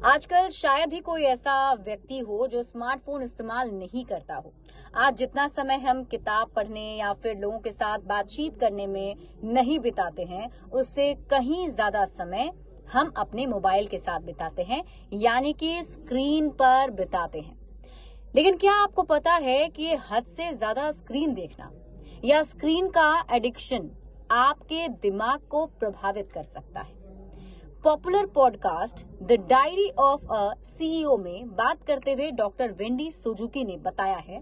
आजकल शायद ही कोई ऐसा व्यक्ति हो जो स्मार्टफोन इस्तेमाल नहीं करता हो। आज जितना समय हम किताब पढ़ने या फिर लोगों के साथ बातचीत करने में नहीं बिताते हैं, उससे कहीं ज्यादा समय हम अपने मोबाइल के साथ बिताते हैं, यानी कि स्क्रीन पर बिताते हैं। लेकिन क्या आपको पता है कि हद से ज्यादा स्क्रीन देखना या स्क्रीन का एडिक्शन आपके दिमाग को प्रभावित कर सकता है। Popular podcast the diary of a CEO में बात करते हुए डॉक्टर वेंडी सुजुकी ने बताया है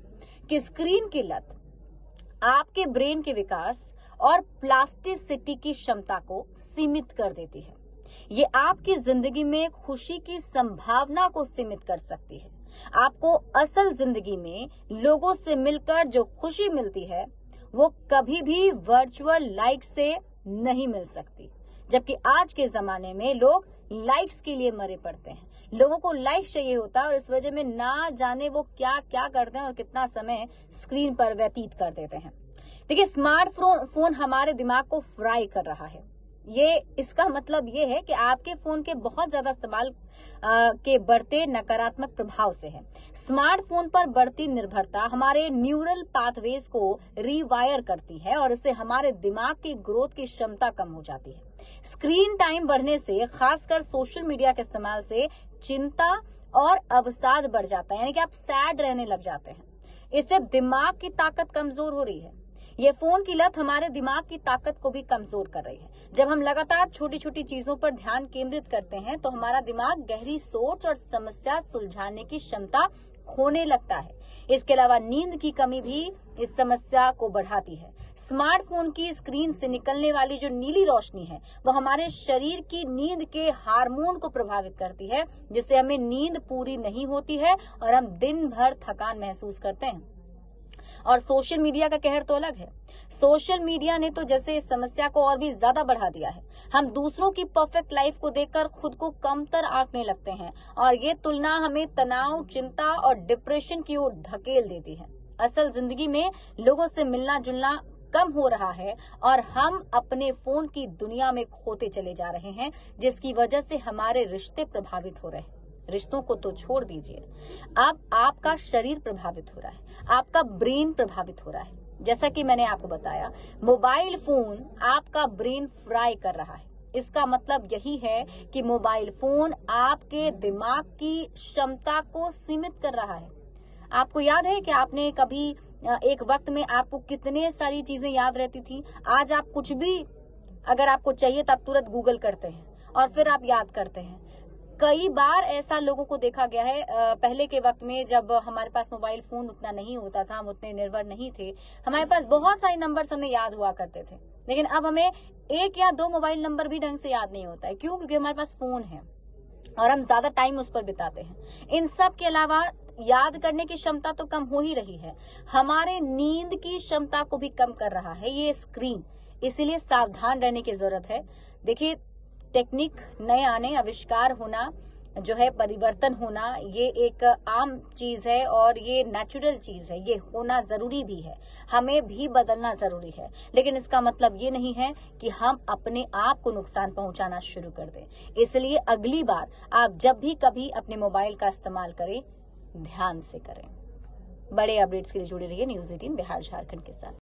कि स्क्रीन की लत आपके ब्रेन के विकास और प्लास्टिसिटी की क्षमता को सीमित कर देती है। ये आपकी जिंदगी में खुशी की संभावना को सीमित कर सकती है। आपको असल जिंदगी में लोगों से मिलकर जो खुशी मिलती है वो कभी भी वर्चुअल लाइक से नहीं मिल सकती। जबकि आज के जमाने में लोग लाइक्स के लिए मरे पड़ते हैं। लोगों को लाइक्स चाहिए होता है और इस वजह में ना जाने वो क्या क्या करते हैं और कितना समय स्क्रीन पर व्यतीत कर देते हैं। देखिए, स्मार्टफोन हमारे दिमाग को फ्राई कर रहा है। इसका मतलब ये है कि आपके फोन के बहुत ज्यादा इस्तेमाल के बढ़ते नकारात्मक प्रभाव से है। स्मार्टफोन पर बढ़ती निर्भरता हमारे न्यूरल पाथवेज को रीवायर करती है और इससे हमारे दिमाग की ग्रोथ की क्षमता कम हो जाती है। स्क्रीन टाइम बढ़ने से, खासकर सोशल मीडिया के इस्तेमाल से, चिंता और अवसाद बढ़ जाता है, यानी कि आप सैड रहने लग जाते हैं। इससे दिमाग की ताकत कमजोर हो रही है। ये फोन की लत हमारे दिमाग की ताकत को भी कमजोर कर रही है। जब हम लगातार छोटी छोटी चीजों पर ध्यान केंद्रित करते हैं तो हमारा दिमाग गहरी सोच और समस्या सुलझाने की क्षमता खोने लगता है। इसके अलावा नींद की कमी भी इस समस्या को बढ़ाती है। स्मार्टफोन की स्क्रीन से निकलने वाली जो नीली रोशनी है वो हमारे शरीर की नींद के हार्मोन को प्रभावित करती है, जिससे हमें नींद पूरी नहीं होती है और हम दिन भर थकान महसूस करते हैं। और सोशल मीडिया का कहर तो अलग है। सोशल मीडिया ने तो जैसे इस समस्या को और भी ज्यादा बढ़ा दिया है। हम दूसरों की परफेक्ट लाइफ को देखकर खुद को कमतर आंकने लगते हैं और ये तुलना हमें तनाव, चिंता और डिप्रेशन की ओर धकेल देती है। असल जिंदगी में लोगों से मिलना जुलना कम हो रहा है और हम अपने फोन की दुनिया में खोते चले जा रहे हैं, जिसकी वजह से हमारे रिश्ते प्रभावित हो रहे हैं। रिश्तों को तो छोड़ दीजिए, अब आपका शरीर प्रभावित हो रहा है, आपका ब्रेन प्रभावित हो रहा है। जैसा कि मैंने आपको बताया, मोबाइल फोन आपका ब्रेन फ्राई कर रहा है। इसका मतलब यही है कि मोबाइल फोन आपके दिमाग की क्षमता को सीमित कर रहा है। आपको याद है कि आपने कभी एक वक्त में आपको कितने सारी चीजें याद रहती थी। आज आप कुछ भी अगर आपको चाहिए तो आप तुरंत गूगल करते हैं और फिर आप याद करते हैं। कई बार ऐसा लोगों को देखा गया है, पहले के वक्त में जब हमारे पास मोबाइल फोन उतना नहीं होता था, हम उतने निर्भर नहीं थे, हमारे पास बहुत सारे नंबर हमें याद हुआ करते थे। लेकिन अब हमें 1 या 2 मोबाइल नंबर भी ढंग से याद नहीं होता है। क्यों? क्योंकि हमारे पास फोन है और हम ज्यादा टाइम उस पर बिताते हैं। इन सब के अलावा याद करने की क्षमता तो कम हो ही रही है, हमारे नींद की क्षमता को भी कम कर रहा है ये स्क्रीन। इसीलिए सावधान रहने की जरूरत है। देखिए, टेक्निक नए आने, आविष्कार होना जो है, परिवर्तन होना, ये एक आम चीज है और ये नेचुरल चीज है। ये होना जरूरी भी है, हमें भी बदलना जरूरी है। लेकिन इसका मतलब ये नहीं है कि हम अपने आप को नुकसान पहुंचाना शुरू कर दें। इसलिए अगली बार आप जब भी कभी अपने मोबाइल का इस्तेमाल करें, ध्यान से करें। बड़े अपडेट्स के लिए जुड़े रहिए न्यूज़ 18 बिहार झारखंड के साथ।